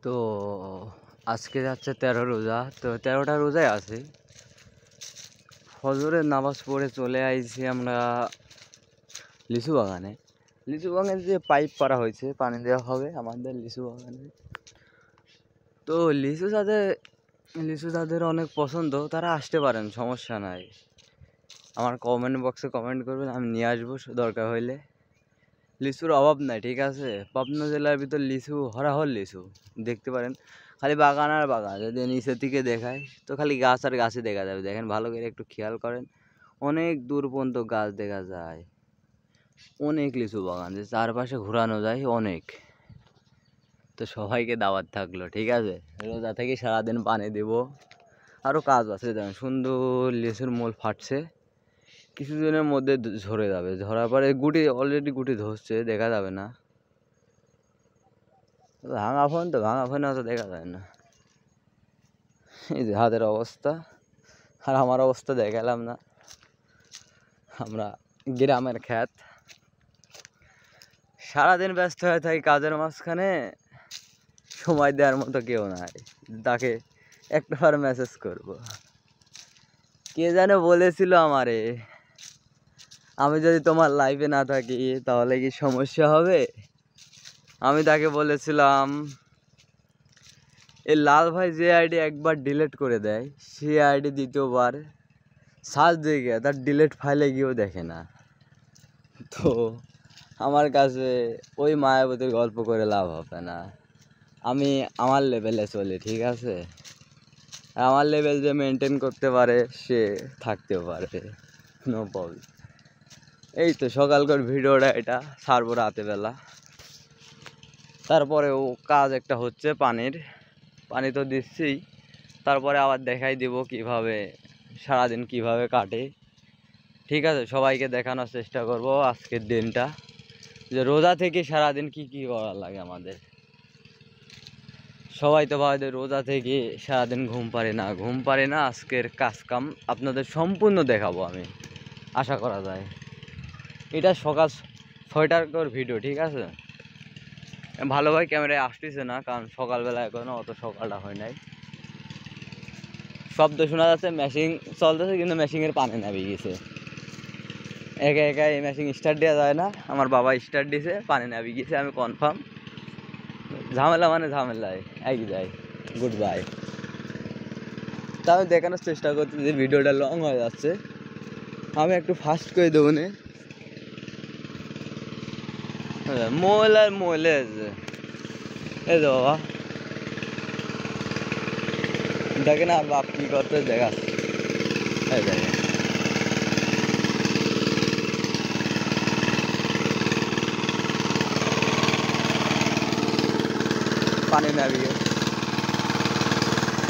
তো আজকে যাচ্ছে 13 রোজা, তো 13টা রোজায় আছি। ফজরের নামাজ পড়ে চলে আইছি আমরা লিচু বাগানে। লিচু বাগানে যে পাইপ করা হয়েছে, পানি দেওয়া হবে আমাদের লিচু বাগানে। তো লিচু যাদের অনেক পছন্দ তারা আসতে পারেন, সমস্যা নাই। আমার কমেন্ট বক্সে কমেন্ট করবেন, আমি নিয়ে আসবো দরকার হইলে। লিচুর অভাব নাই, ঠিক আছে। পাবনা জেলার ভিতর লিচু হরাহর লিচু দেখতে পারেন। খালি বাগান আর বাগান, যদি নিচের দিকে দেখায় তো খালি গাছ আর গাছই দেখা যাবে। দেখেন ভালো করে একটু খেয়াল করেন, অনেক দূর পর্যন্ত গাছ দেখা যায়। অনেক লিচু বাগান যে চারপাশে ঘোরানো যায় অনেক। তো সবাইকে দাওয়াত থাকলো, ঠিক আছে। রোজা থেকে সারাদিন পানি দেব, আরও কাজ আছে। দেখেন সুন্দর লিচুর মূল ফাটছে, কিছুদিনের মধ্যে ঝরে যাবে। ঝরার পরে গুটি, অলরেডি গুটি ধরছে, দেখা যাবে না। ভাঙা ফোন অত দেখা যায় না। এই যে হাতের অবস্থা, আর আমার অবস্থা দেখালাম না। আমরা গ্রামের খ্যাত, সারাদিন ব্যস্ত হয়ে থাকি কাজের মাঝখানে, সময় দেওয়ার মতো কেউ নাই তাকে একটাবার মেসেজ করব। কে যেন বলেছিল আমারে, আমি যদি তোমার লাইফে না থাকি তাহলে কি সমস্যা হবে। আমি তাকে বলেছিলাম, এই লাল ভাই যে আইডি একবার ডিলিট করে দেয়, সে আইডি দ্বিতীয়বার সার্চ দিয়ে গিয়ে তার ডিলিট ফাইলে গিয়েও দেখে না। তো আমার কাছে ওই মায়াবতীর গল্প করে লাভ হবে না। আমি আমার লেভেলে চলি, ঠিক আছে। আমার লেভেল যে মেনটেন করতে পারে সে থাকতেও পারে, নো প্রবলেম। এই তো সকালকার ভিডিওটা, এটা ছাড়বো রাতে বেলা। তারপরে ও কাজ একটা হচ্ছে পানি তো দিচ্ছি। তারপরে আবার দেখাই দিব কিভাবে সারাদিন কিভাবে কাটে, ঠিক আছে। সবাইকে দেখানোর চেষ্টা করব আজকের দিনটা, যে রোজা থেকে সারাদিন কি কি করা লাগে আমাদের। সবাই তো ভাই রোজা থেকে সারাদিন ঘুম পারে না। আজকের কাজ কাম আপনাদের সম্পূর্ণ দেখাবো আমি, আশা করা যায়। এটা সকাল 6টার ভিডিও, ঠিক আছে। ভালোভাবে ক্যামেরায় আসতেছে না, কারণ সকালবেলা এখনো অত সকালটা হয় নাই। শব্দ শোনা যাচ্ছে, মেশিন চলতেছে, কিন্তু মেশিনের পানি নামিয়ে গেছে। একা একা এই মেশিন স্টার্ট দেওয়া যায় না, আমার বাবা স্টার্ট দিয়েছে, পানি নামিয়ে গেছে, আমি কনফার্ম। ঝামেলা মানে ঝামেলায় এক যায়, গুড বাই। তা আমি দেখানোর চেষ্টা করছি যে ভিডিওটা লং হয়ে যাচ্ছে, আমি একটু ফাস্ট করে দেবো নে। মোল আর মোলে এই যে বাবা দেখেন, আর বাপ কি করতে দেখা দেখেন পানি নামিয়ে